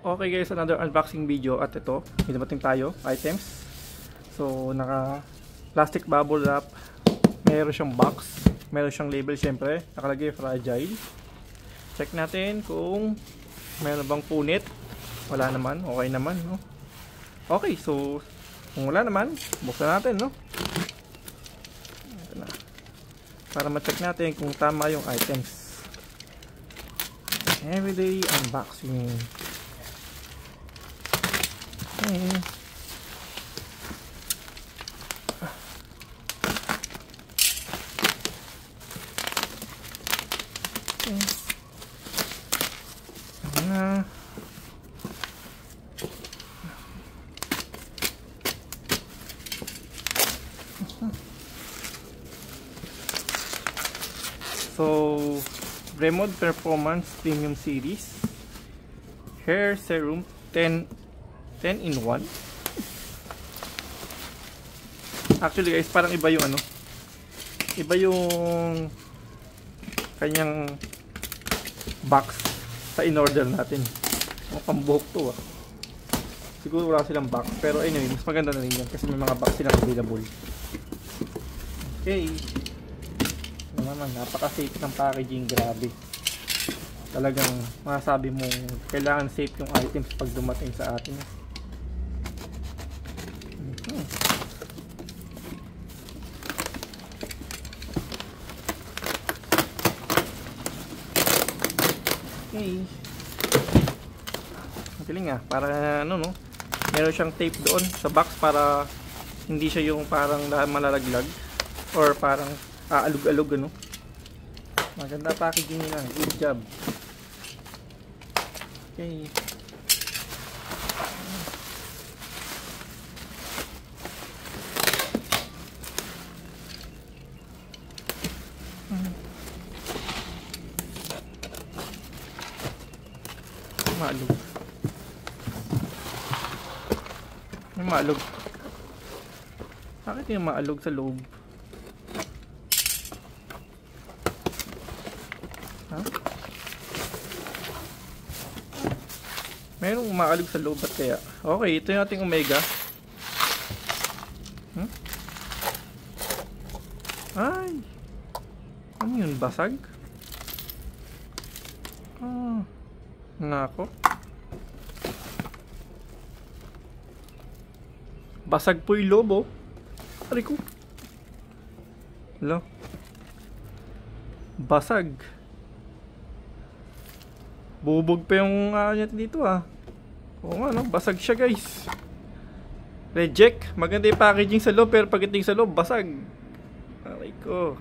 Okay guys, another unboxing video at ito, may dumating tayo, items. So, naka plastic bubble wrap, meron siyang box, meron siyang label syempre, nakalagay fragile. Check natin kung meron bang punit. Wala naman, okay naman, no? Okay, so kung wala naman, buksan natin, no? Ito na. Para ma-check natin kung tama yung items. Everyday unboxing. Okay. So, Bremod Performance Premium Series Hair Serum 10 in 1. Actually guys, parang iba yung ano, iba yung kanyang box sa in-order natin. Pambuhok to ah. Siguro wala silang box, pero anyway, mas maganda na rin yan kasi may mga box silang available. Okay. Naman, napaka-safe ng packaging, grabe. Talagang masasabi mo kailangan safe yung items pag dumating sa atin. Okay. Ang galing ah, para ano no, meron siyang tape doon sa box para hindi siya yung parang malalaglag or parang aalog-alog ano. Maganda packaging nila, good job. Okay. Maalog. May maalog. Bakit yung maalog sa loob? Ha? Mayroong maalog sa loob at kaya. Okay, ito yung ating Omega. Ay! Ano yun? Basag? Nako. Basag po yung lobo. Ari ko. Hello? Basag. Bubog pa yung dito ah. Oo nga no, basag siya guys. Reject. Maganda yung packaging sa loob pero pagdating sa loob, basag. Aray ko.